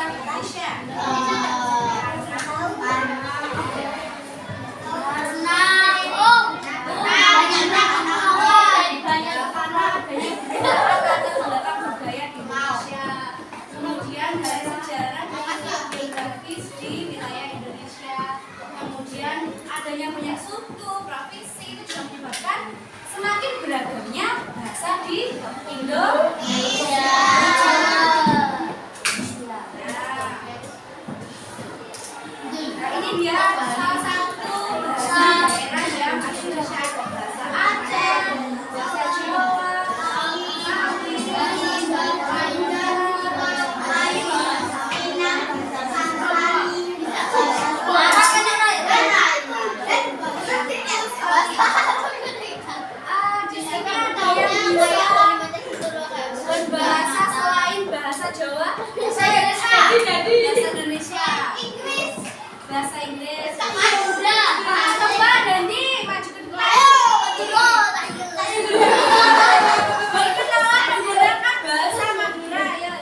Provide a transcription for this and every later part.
Indonesia? Kemudian dari sejarah dan geografis di wilayah Indonesia. Kemudian adanya banyak suku, provinsi itu juga menyebabkan semakin beragamnya bahasa di Indonesia. Nah, ini dia salah satu bahasa daerah yang ada di Indonesia. Bahasa Aceh, bahasa Jawa, bahasa selain bahasa Jawa, bahasa Indonesia, bahasa Inggris. Coba Dandi maju ke depan. Berkenalan menggunakan bahasa Madura ya.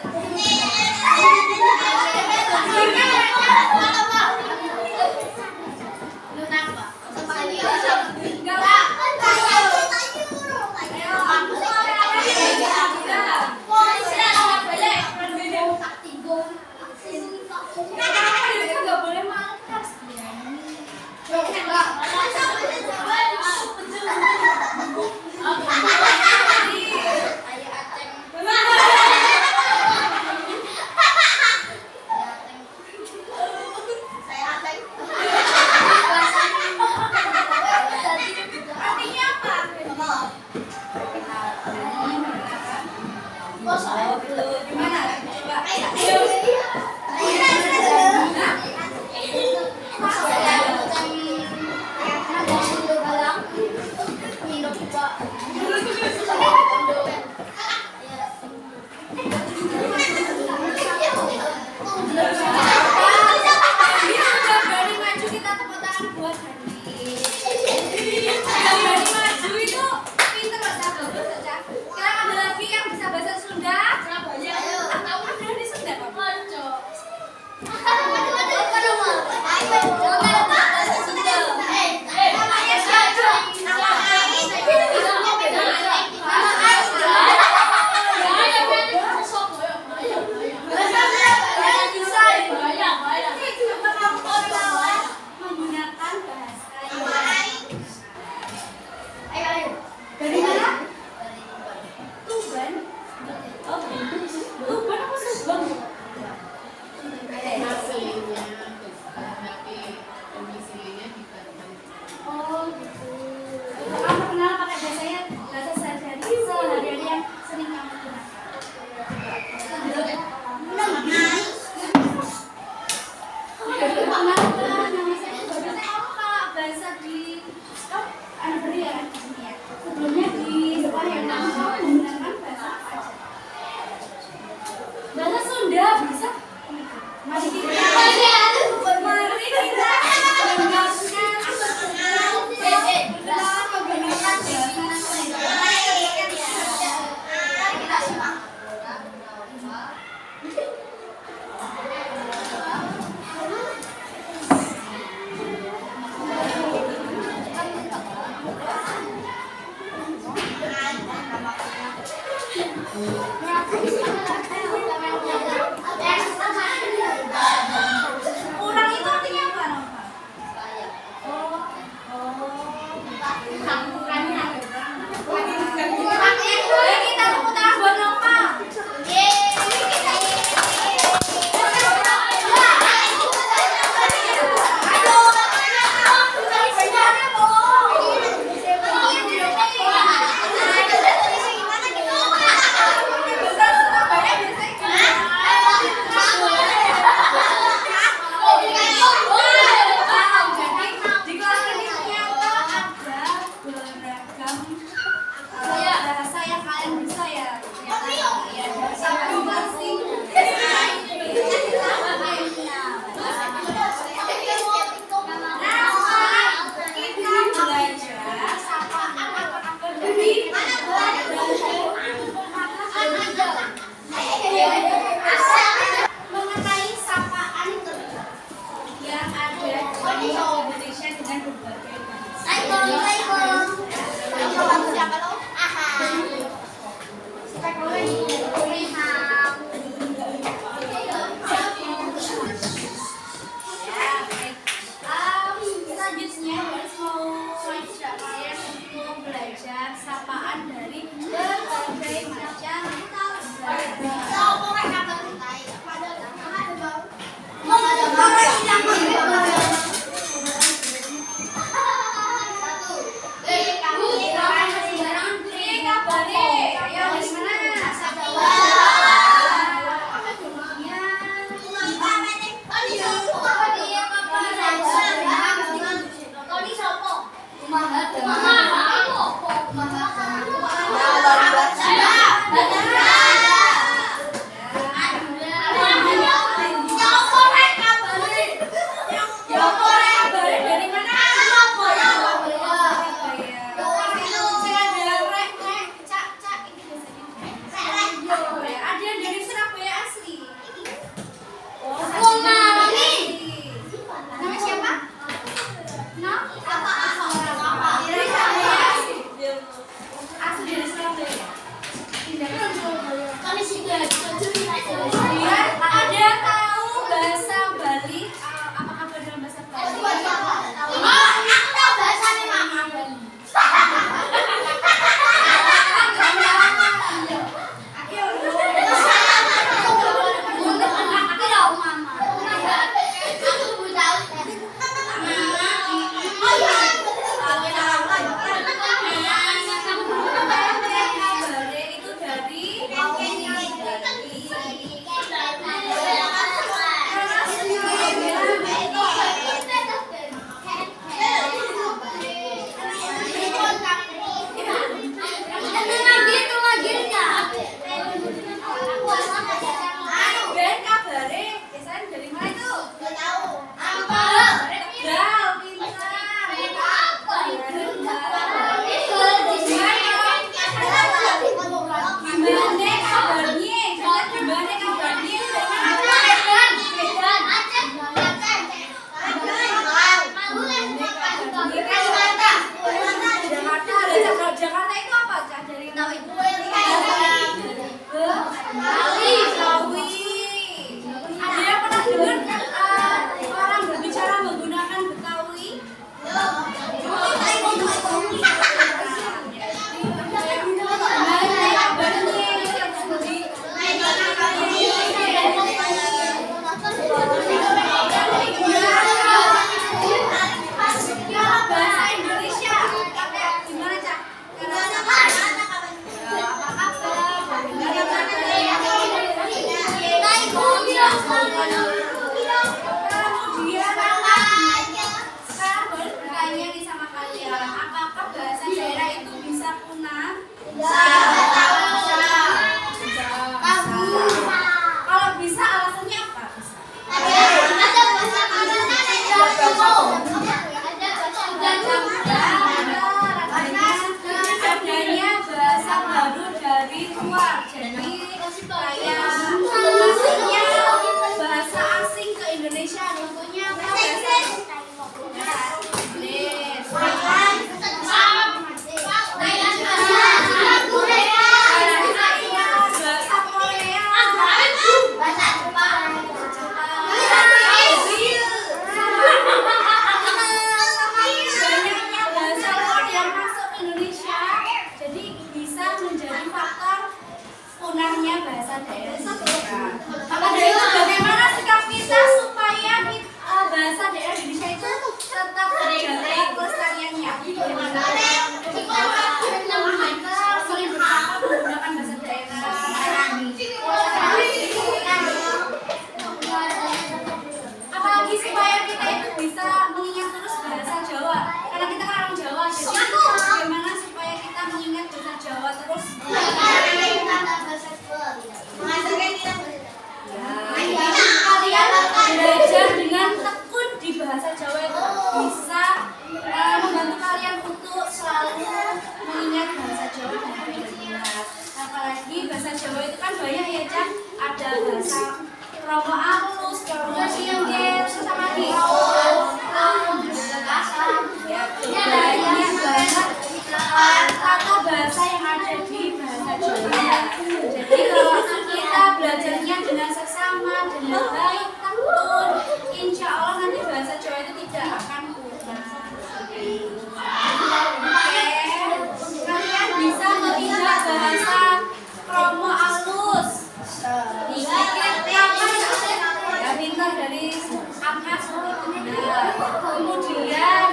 Kemudian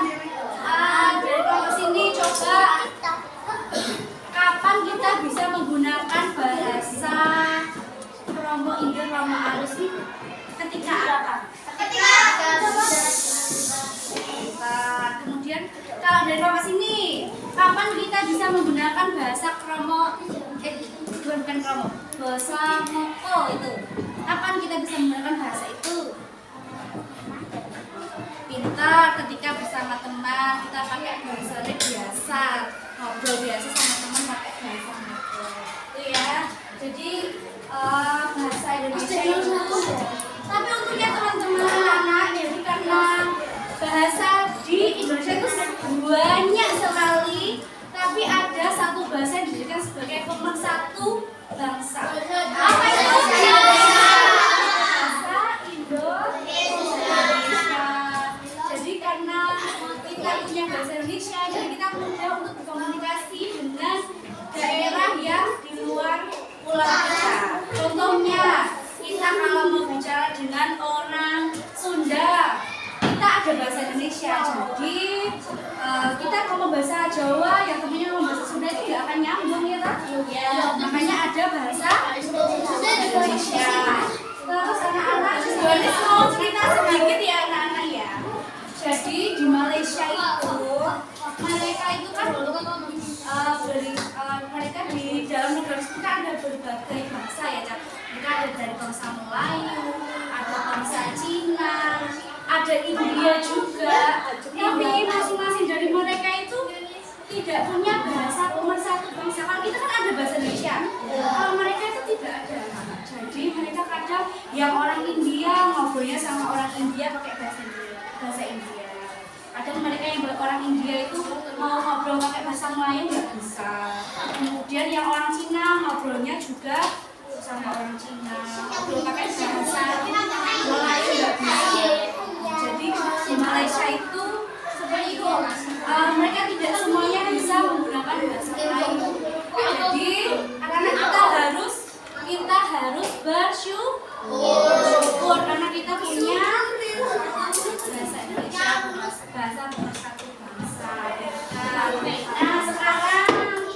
dari kelompok sini menggunakan bahasa bukan kromo, bahasa moko itu. Kapan kita bisa menggunakan bahasa itu? Pintar ketika bersama teman kita pakai bahasa biasa, ngobrol biasa sama teman pakai bahasa moko. Itu ya. Jadi bahasa Indonesia itu. Tapi untungnya teman-teman anak-anak, jadi karena bahasa di Indonesia itu banyak sekali, tapi ada satu bahasa yang dijadikan sebagai pemersatu bangsa. Apa itu? Bahasa Indonesia. Jadi karena kita punya bahasa Indonesia, jadi kita mudah untuk berkomunikasi dengan daerah yang di luar pulau kita. Contohnya, kita kalau mau bicara dengan orang Sunda, kita ada bahasa Indonesia. Jadi kita kalau bahasa Jawa yang temennya ngomong bahasa Sunda itu nggak akan nyambung ya tak? Ya, makanya ada bahasa Indonesia. Terus anak-anak Johannes mau cerita sedikit ya anak-anak ya. Jadi di Malaysia itu mereka itu kan mereka di dalam negara itu kan ada berbagai bangsa ya Cak. Mereka ada dari bangsa Melayu, ada bangsa Cina, ada India juga. Tapi masing-masing dari mereka itu tidak punya bahasa pemersatu bangsa. Kalau kita kan ada bahasa Indonesia, kalau mereka itu tidak ada. Jadi mereka kadang yang orang India ngobrolnya sama orang India pakai bahasa India. Kadang mereka yang orang India itu mau ngobrol pakai bahasa Melayu nggak bisa. Kemudian yang orang Cina ngobrolnya juga sama orang Cina, ngobrol pakai bahasa Melayu nggak bisa. Jadi di Malaysia itu seperti itu, mereka tidak semuanya bisa menggunakan bahasa Melayu. Jadi anak-anak kita harus bersyukur karena kita punya bahasa Indonesia, bahasa pemersatu bangsa. Nah sekarang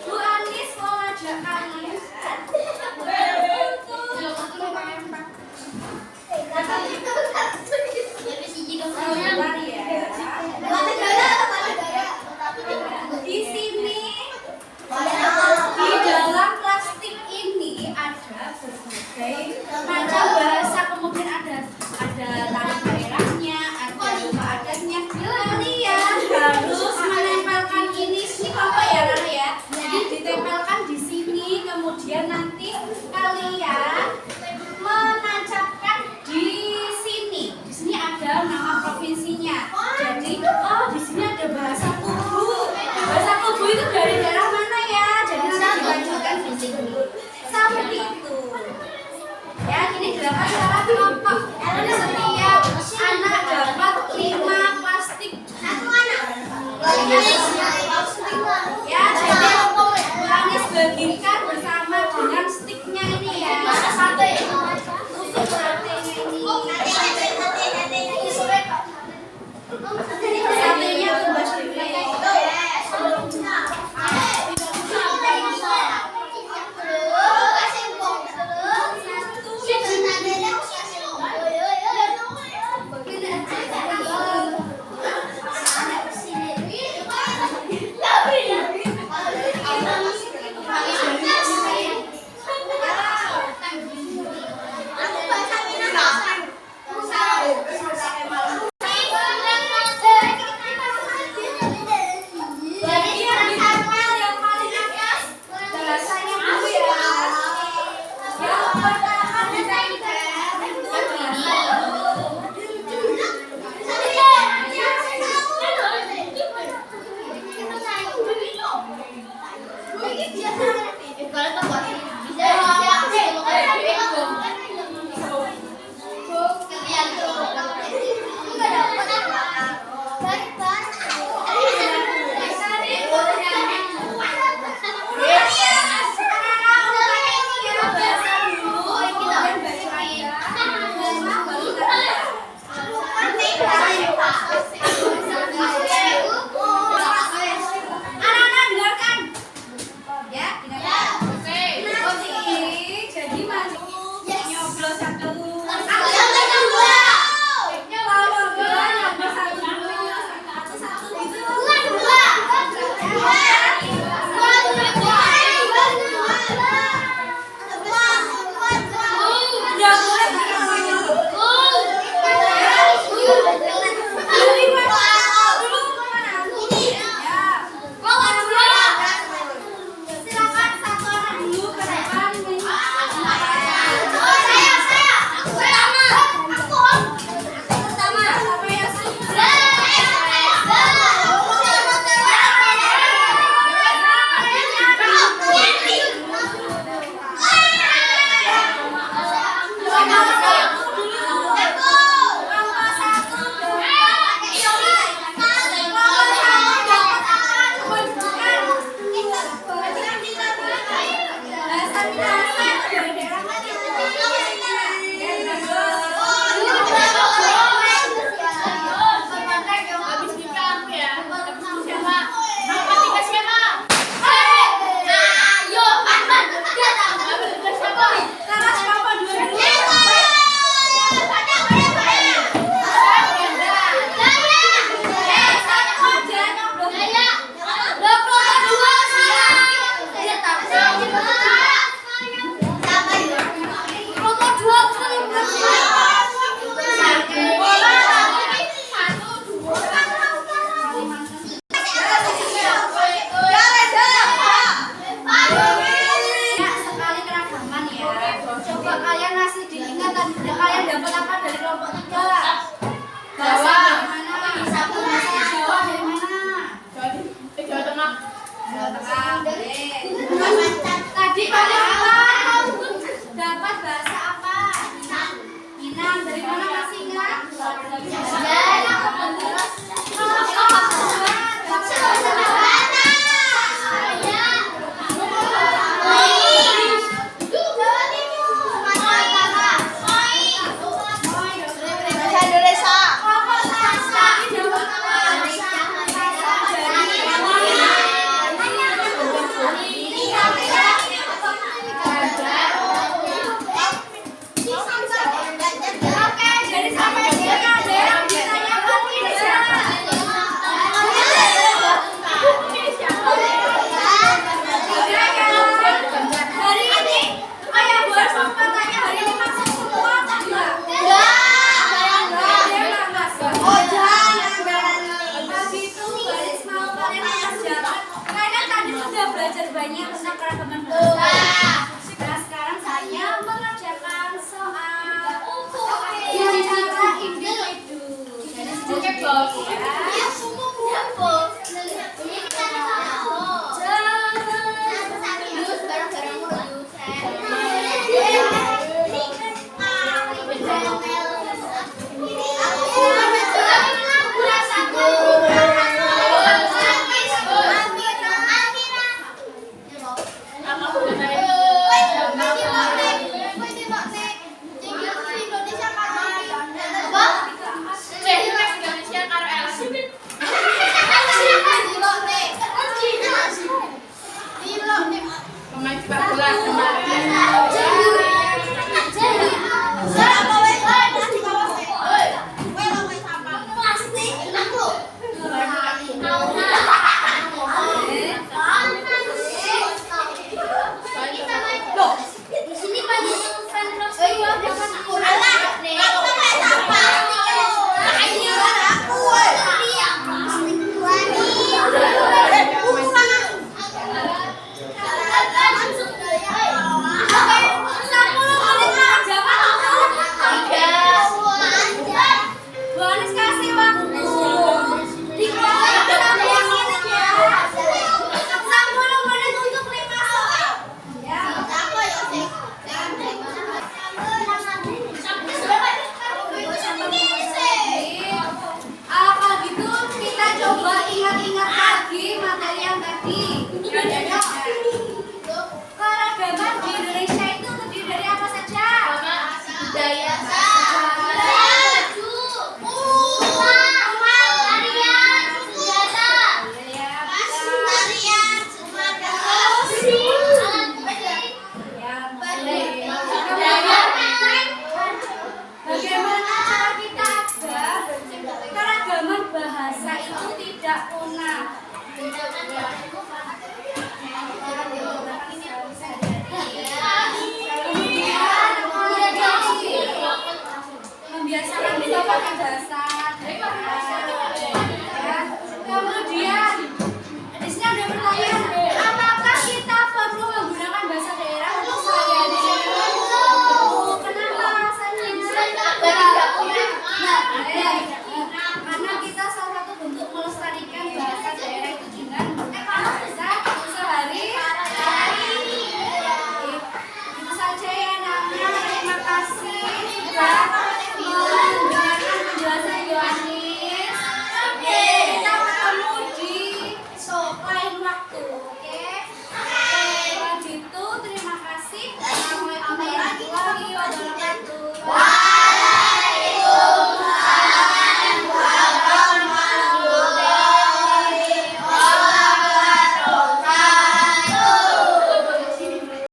Bu Anis mau ajak kalian. Di sini di dalam plastik ini ada berbagai macam bahasa, kemudian ada tari daerahnya, ada rumah adatnya. Kalian harus menempelkan ini apa ya Nana ya? Jadi ditempelkan di sini, kemudian nanti kalian menancapkan di sini. Di sini ada nama provinsinya. Jadi di sini ada bahasa Kubu. Bahasa Kubu itu dari daerah mana ya? Jadi nanti dilanjutkan di sini. Seperti itu. Ya, ini 8 cara kelompok. Jadi setiap anak dapat 5 plastik. Ya, jadi Anis bagikan bersama dengan stiknya ini ya. Tusuk satenya ini. Satenya tuh banyak tentang keragaman bangsa